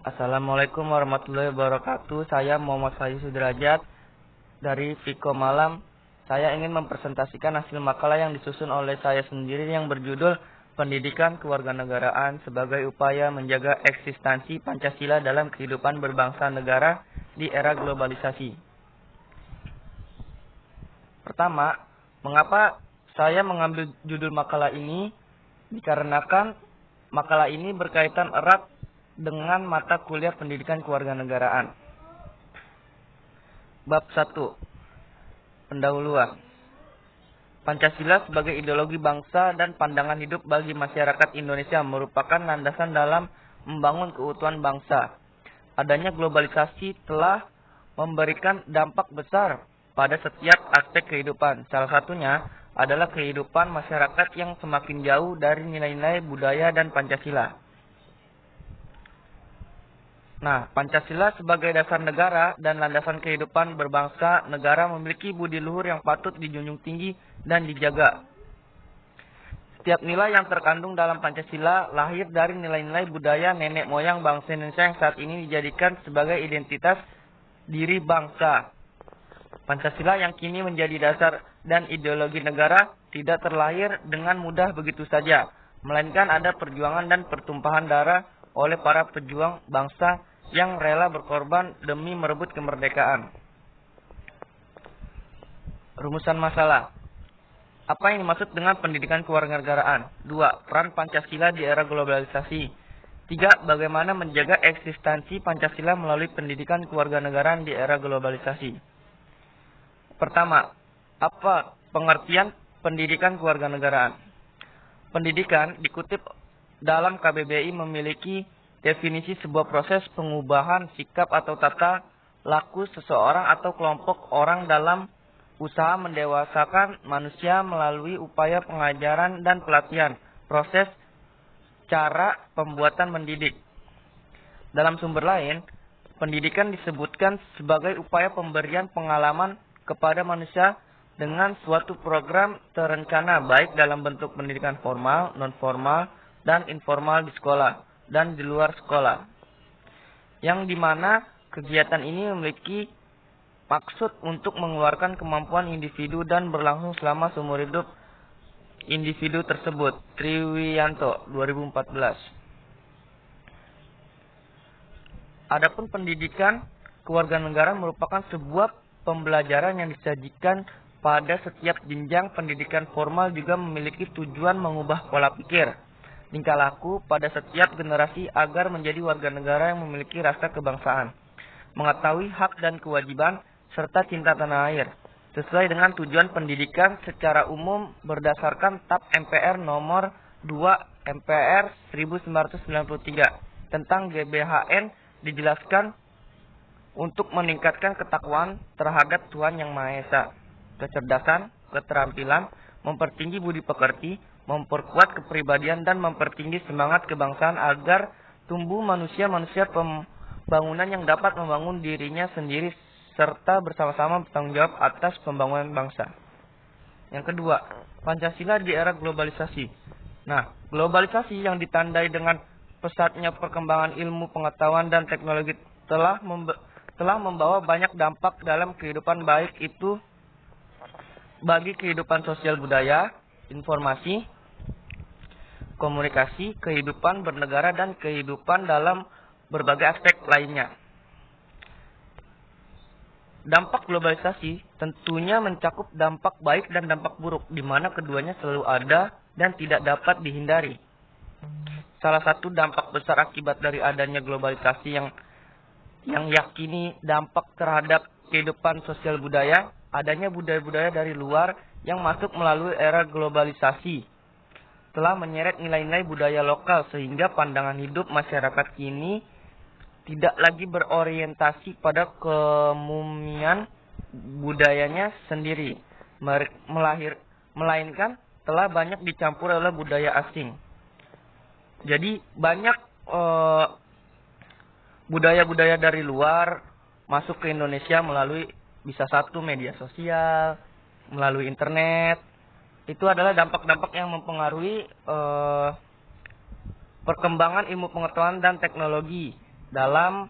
Assalamualaikum warahmatullahi wabarakatuh. Saya Muhammad Faiz Sudrajat dari Viko Malam. Saya ingin mempresentasikan hasil makalah yang disusun oleh saya sendiri yang berjudul Pendidikan Kewarganegaraan sebagai Upaya Menjaga Eksistensi Pancasila dalam Kehidupan Berbangsa Negara di Era Globalisasi. Pertama, mengapa saya mengambil judul makalah ini? Dikarenakan makalah ini berkaitan erat dengan mata kuliah Pendidikan Kewarganegaraan. Bab 1. Pendahuluan. Pancasila sebagai ideologi bangsa dan pandangan hidup bagi masyarakat Indonesia merupakan landasan dalam membangun keutuhan bangsa. Adanya globalisasi telah memberikan dampak besar pada setiap aspek kehidupan. Salah satunya adalah kehidupan masyarakat yang semakin jauh dari nilai-nilai budaya dan Pancasila. Nah, Pancasila sebagai dasar negara dan landasan kehidupan berbangsa negara memiliki budi luhur yang patut dijunjung tinggi dan dijaga. Setiap nilai yang terkandung dalam Pancasila lahir dari nilai-nilai budaya nenek moyang bangsa Indonesia yang saat ini dijadikan sebagai identitas diri bangsa. Pancasila yang kini menjadi dasar dan ideologi negara tidak terlahir dengan mudah begitu saja, melainkan ada perjuangan dan pertumpahan darah oleh para pejuang bangsa yang rela berkorban demi merebut kemerdekaan. Rumusan masalah. Apa yang dimaksud dengan pendidikan kewarganegaraan? 2. Peran Pancasila di era globalisasi. 3. Bagaimana menjaga eksistensi Pancasila melalui pendidikan kewarganegaraan di era globalisasi. Pertama, apa pengertian pendidikan kewarganegaraan? Pendidikan dikutip dalam KBBI memiliki definisi sebuah proses pengubahan sikap atau tata laku seseorang atau kelompok orang dalam usaha mendewasakan manusia melalui upaya pengajaran dan pelatihan, proses cara pembuatan mendidik. Dalam sumber lain, pendidikan disebutkan sebagai upaya pemberian pengalaman kepada manusia dengan suatu program terencana baik dalam bentuk pendidikan formal, non-formal, dan informal di sekolah dan di luar sekolah, yang dimana kegiatan ini memiliki maksud untuk mengeluarkan kemampuan individu dan berlangsung selama seumur hidup individu tersebut. Triwiyanto, 2014. Adapun pendidikan kewarganegaraan merupakan sebuah pembelajaran yang disajikan pada setiap jenjang pendidikan formal, juga memiliki tujuan mengubah pola pikir, tingkah laku pada setiap generasi agar menjadi warga negara yang memiliki rasa kebangsaan, mengetahui hak dan kewajiban, serta cinta tanah air, sesuai dengan tujuan pendidikan secara umum berdasarkan TAP MPR nomor 2 MPR 1993 tentang GBHN. Dijelaskan untuk meningkatkan ketakwaan terhadap Tuhan Yang Maha Esa, kecerdasan, keterampilan, mempertinggi budi pekerti, memperkuat kepribadian, dan mempertinggi semangat kebangsaan agar tumbuh manusia-manusia pembangunan yang dapat membangun dirinya sendiri serta bersama-sama bertanggung jawab atas pembangunan bangsa. Yang kedua, Pancasila di era globalisasi. Nah, globalisasi yang ditandai dengan pesatnya perkembangan ilmu pengetahuan dan teknologi telah membawa banyak dampak dalam kehidupan, baik itu bagi kehidupan sosial budaya, informasi, komunikasi, kehidupan bernegara, dan kehidupan dalam berbagai aspek lainnya. Dampak globalisasi tentunya mencakup dampak baik dan dampak buruk, di mana keduanya selalu ada dan tidak dapat dihindari. Salah satu dampak besar akibat dari adanya globalisasi yang yakini dampak terhadap kehidupan sosial budaya, adanya budaya-budaya dari luar yang masuk melalui era globalisasi telah menyeret nilai-nilai budaya lokal, sehingga pandangan hidup masyarakat kini tidak lagi berorientasi pada kemumian budayanya sendiri, melainkan telah banyak dicampur oleh budaya asing. Jadi banyak budaya-budaya dari luar masuk ke Indonesia melalui bisa satu media sosial, melalui internet. Itu adalah dampak-dampak yang mempengaruhi perkembangan ilmu pengetahuan dan teknologi dalam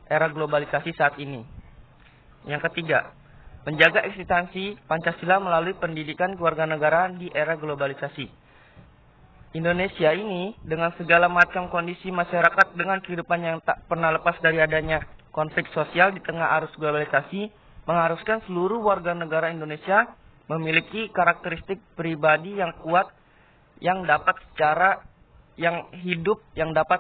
era globalisasi saat ini. Yang ketiga, menjaga eksistensi Pancasila melalui pendidikan kewarganegaraan di era globalisasi. Indonesia ini dengan segala macam kondisi masyarakat dengan kehidupan yang tak pernah lepas dari adanya konflik sosial di tengah arus globalisasi, mengharuskan seluruh warga negara Indonesia memiliki karakteristik pribadi yang kuat yang dapat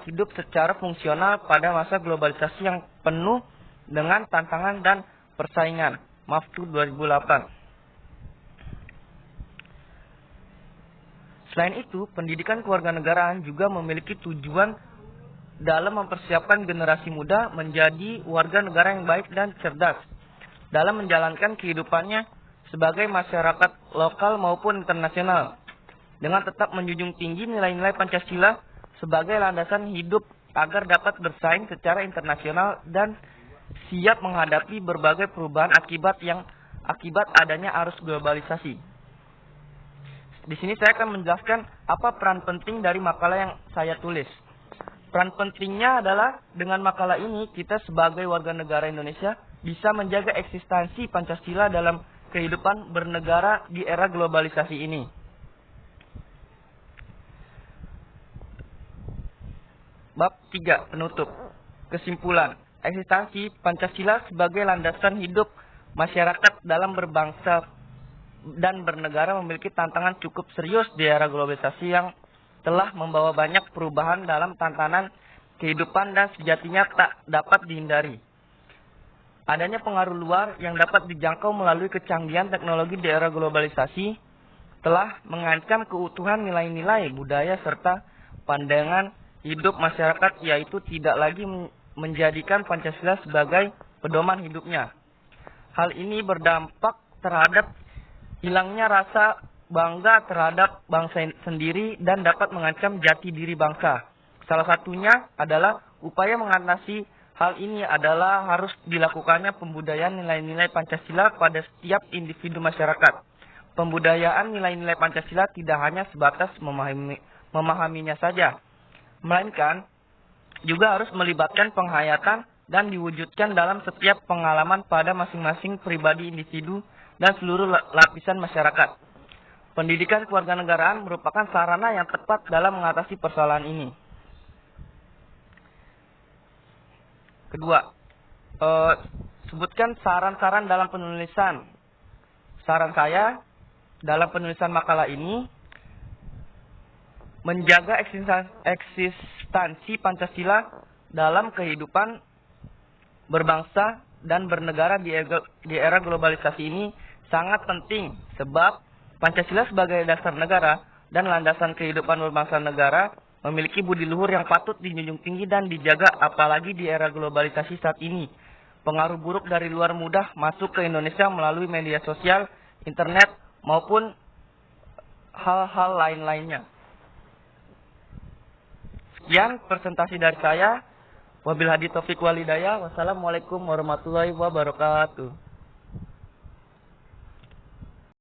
hidup secara fungsional pada masa globalisasi yang penuh dengan tantangan dan persaingan. Maftu 2008. Selain itu, pendidikan kewarganegaraan juga memiliki tujuan dalam mempersiapkan generasi muda menjadi warga negara yang baik dan cerdas dalam menjalankan kehidupannya sebagai masyarakat lokal maupun internasional, dengan tetap menjunjung tinggi nilai-nilai Pancasila sebagai landasan hidup agar dapat bersaing secara internasional dan siap menghadapi berbagai perubahan akibat adanya arus globalisasi. Di sini saya akan menjelaskan apa peran penting dari makalah yang saya tulis. Peran pentingnya adalah dengan makalah ini kita sebagai warga negara Indonesia bisa menjaga eksistensi Pancasila dalam kehidupan bernegara di era globalisasi ini. Bab 3, penutup. Kesimpulan, eksistensi Pancasila sebagai landasan hidup masyarakat dalam berbangsa dan bernegara memiliki tantangan cukup serius di era globalisasi yang telah membawa banyak perubahan dalam tatanan kehidupan dan sejatinya tak dapat dihindari. Adanya pengaruh luar yang dapat dijangkau melalui kecanggihan teknologi di era globalisasi telah mengancam keutuhan nilai-nilai budaya serta pandangan hidup masyarakat, yaitu tidak lagi menjadikan Pancasila sebagai pedoman hidupnya. Hal ini berdampak terhadap hilangnya rasa bangga terhadap bangsa sendiri dan dapat mengancam jati diri bangsa. Salah satunya adalah upaya mengatasi hal ini adalah harus dilakukannya pembudayaan nilai-nilai Pancasila pada setiap individu masyarakat. Pembudayaan nilai-nilai Pancasila tidak hanya sebatas memahaminya saja, melainkan juga harus melibatkan penghayatan dan diwujudkan dalam setiap pengalaman pada masing-masing pribadi individu dan seluruh lapisan masyarakat. Pendidikan kewarganegaraan merupakan sarana yang tepat dalam mengatasi persoalan ini. Kedua, sebutkan saran-saran dalam penulisan. Saran saya dalam penulisan makalah ini, menjaga eksistensi Pancasila dalam kehidupan berbangsa dan bernegara di era globalisasi ini sangat penting, sebab Pancasila sebagai dasar negara dan landasan kehidupan berbangsa negara memiliki budi luhur yang patut dijunjung tinggi dan dijaga, apalagi di era globalisasi saat ini. Pengaruh buruk dari luar mudah masuk ke Indonesia melalui media sosial, internet, maupun hal-hal lain-lainnya. Sekian presentasi dari saya. Wabillahi taufiq wal hidayah. Wassalamualaikum warahmatullahi wabarakatuh.